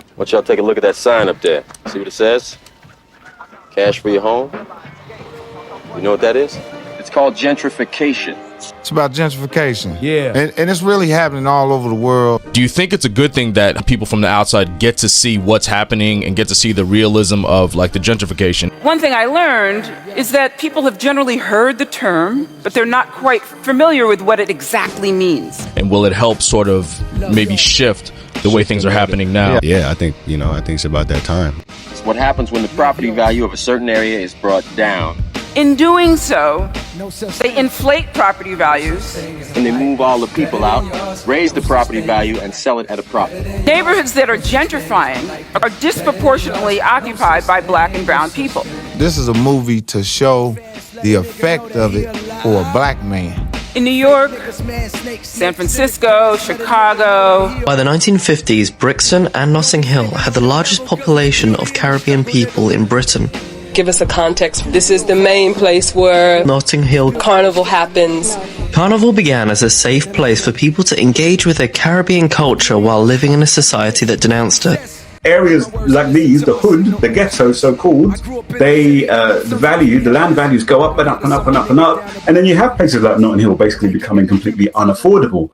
Why don't y'all take a look at that sign up there? See what it says? Cash for your home. You know what that is? It's called gentrification. It's about gentrification. Yeah. And it's really happening all over the world. Do you think it's a good thing that people from the outside get to see what's happening and get to see the realism of like the gentrification? One thing I learned is that people have generally heard the term, but they're not quite familiar with what it exactly means. And will it help sort of maybe shift the way things are happening now? Yeah, I think it's about that time. It's what happens when the property value of a certain area is brought down. In doing so, they inflate property values. And they move all the people out, raise the property value, and sell it at a profit. Neighborhoods that are gentrifying are disproportionately occupied by black and brown people. This is a movie to show the effect of it for a black man. In New York, San Francisco, Chicago. By the 1950s, Brixton and Notting Hill had the largest population of Caribbean people in Britain. Give us a context. This is the main place where Notting Hill Carnival happens. Carnival began as a safe place for people to engage with their Caribbean culture while living in a society that denounced it. Areas like these, the hood, the ghetto, so-called, the land values go up and up and up and up and up, and then you have places like Notting Hill basically becoming completely unaffordable.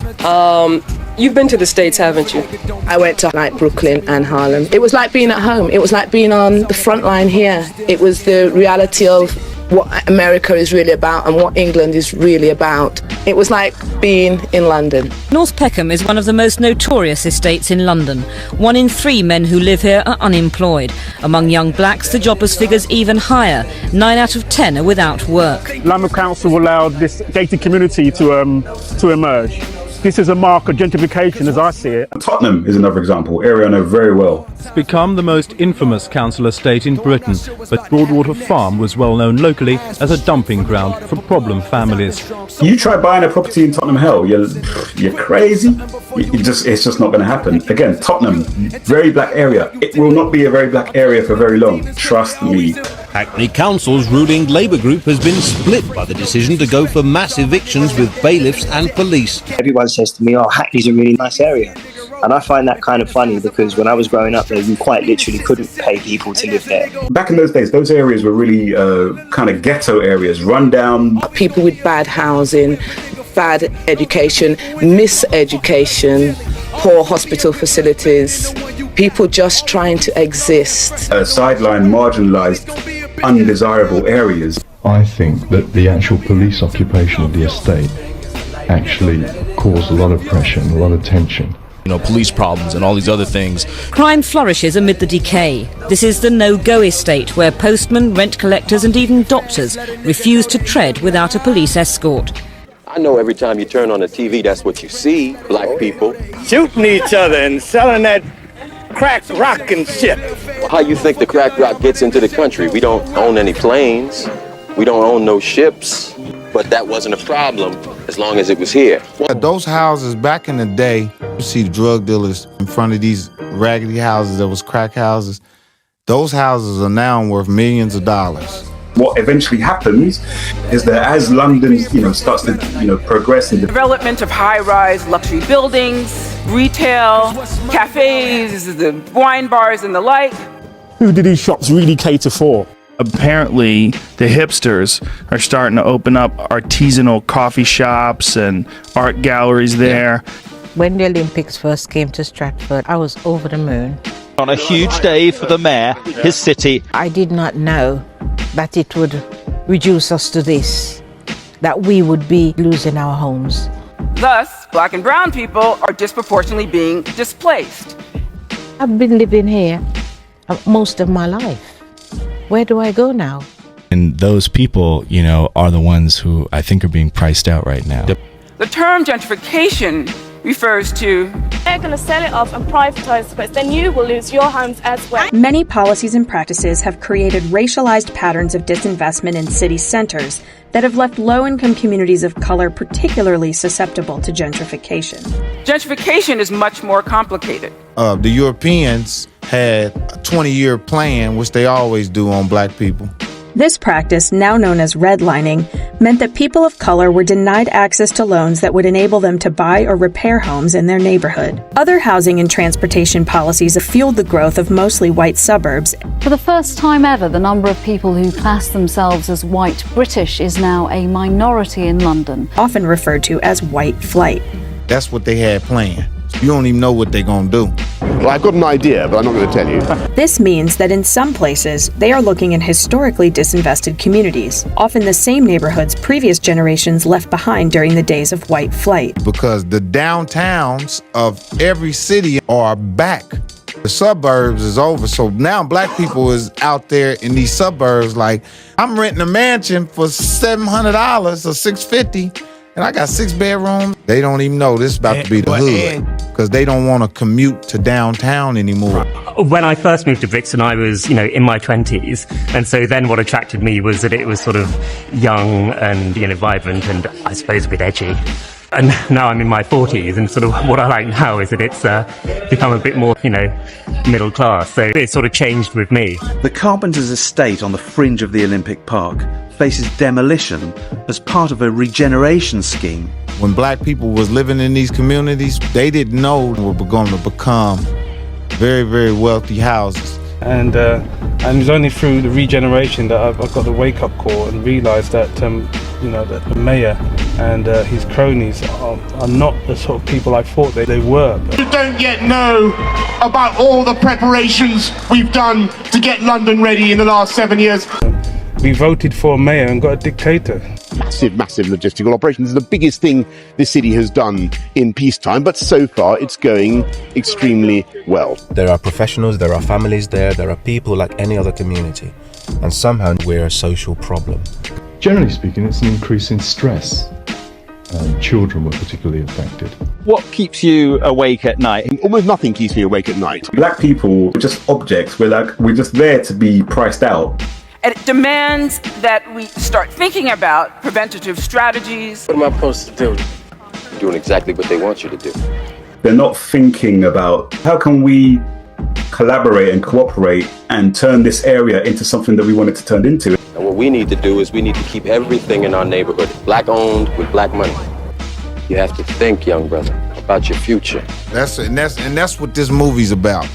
You've been to the States, haven't you? I went to like Brooklyn and Harlem. It was like being at home. It was like being on the front line here. It was the reality of what America is really about and what England is really about. It was like being in London. North Peckham is one of the most notorious estates in London. 1 in 3 men who live here are unemployed. Among young blacks, the jobless figure's even higher. 9 out of 10 are without work. London Council allowed this gated community to emerge. This is a mark of gentrification as I see it. Tottenham is another example, area I know very well. It's become the most infamous council estate in Britain, but Broadwater Farm was well known locally as a dumping ground for problem families. You try buying a property in Tottenham Hell, you're crazy. It's just not going to happen. Again, Tottenham, very black area. It will not be a very black area for very long. Trust me. Hackney Council's ruling Labour group has been split by the decision to go for mass evictions with bailiffs and police. Everyone says to me, oh, Hackney's a really nice area. And I find that kind of funny because when I was growing up there, you quite literally couldn't pay people to live there. Back in those days, those areas were really kind of ghetto areas, run down. People with bad housing, bad education, miseducation, poor hospital facilities, people just trying to exist. Sideline, marginalised, undesirable areas. I think that the actual police occupation of the estate actually caused a lot of pressure and a lot of tension. You know, police problems and all these other things. Crime flourishes amid the decay. This is the no-go estate where postmen, rent collectors and even doctors refuse to tread without a police escort. I know every time you turn on the TV, that's what you see, black people. Shooting each other and selling that crack rock and shit. How you think the crack rock gets into the country? We don't own any planes. We don't own no ships. But that wasn't a problem as long as it was here. Those houses back in the day, you see the drug dealers in front of these raggedy houses that was crack houses. Those houses are now worth millions of dollars. What eventually happens is that as London, starts to, progress in Development of high-rise luxury buildings, retail, cafes, the wine bars and the like. Who do these shops really cater for? Apparently, the hipsters are starting to open up artisanal coffee shops and art galleries there. When the Olympics first came to Stratford, I was over the moon. On a huge day for the mayor, his city. I did not know that it would reduce us to this, that we would be losing our homes. Thus, black and brown people are disproportionately being displaced. I've been living here most of my life. Where do I go now? And those people, are the ones who I think are being priced out right now. The term gentrification refers to they're going to sell it off and privatize it, then you will lose your homes as well. Many policies and practices have created racialized patterns of disinvestment in city centers that have left low-income communities of color particularly susceptible to gentrification. Gentrification is much more complicated. The Europeans had a 20-year plan, which they always do on black people. This practice, now known as redlining, meant that people of color were denied access to loans that would enable them to buy or repair homes in their neighborhood. Other housing and transportation policies have fueled the growth of mostly white suburbs. For the first time ever, the number of people who class themselves as white British is now a minority in London, often referred to as white flight. That's what they had planned. You don't even know what they're going to do. Well, I've got an idea, but I'm not going to tell you. This means that in some places, they are looking in historically disinvested communities, often the same neighborhoods previous generations left behind during the days of white flight. Because the downtowns of every city are back. The suburbs is over, so now black people is out there in these suburbs like, I'm renting a mansion for $700 or $650. And I got 6 bedrooms. They don't even know this is about to be the hood because they don't want to commute to downtown anymore. When I first moved to Brixton, I was, in my 20s. And so then what attracted me was that it was sort of young and, vibrant and I suppose a bit edgy. And now I'm in my 40s and sort of what I like now is that it's become a bit more, middle class. So it sort of changed with me. The Carpenter's estate on the fringe of the Olympic Park faces demolition as part of a regeneration scheme. When black people was living in these communities, they didn't know we were going to become very, very wealthy houses. And it was only through the regeneration that I got the wake-up call and realised that, that the mayor and his cronies are not the sort of people I thought they were. You don't yet know about all the preparations we've done to get London ready in the last 7 years. We voted for a mayor and got a dictator. Massive logistical operations. The biggest thing this city has done in peacetime, but so far it's going extremely well. There are professionals, there are families there are people like any other community, and somehow we're a social problem. Generally speaking, it's an increase in stress. Children were particularly affected. What keeps you awake at night? Almost nothing keeps me awake at night. Black people are just objects. We're just there to be priced out. And it demands that we start thinking about preventative strategies. What am I supposed to do? Doing exactly what they want you to do. They're not thinking about how can we collaborate and cooperate and turn this area into something that we want it to turn into. And what we need to do is we need to keep everything in our neighborhood black owned with black money. You have to think, young brother, about your future. That's what this movie's about.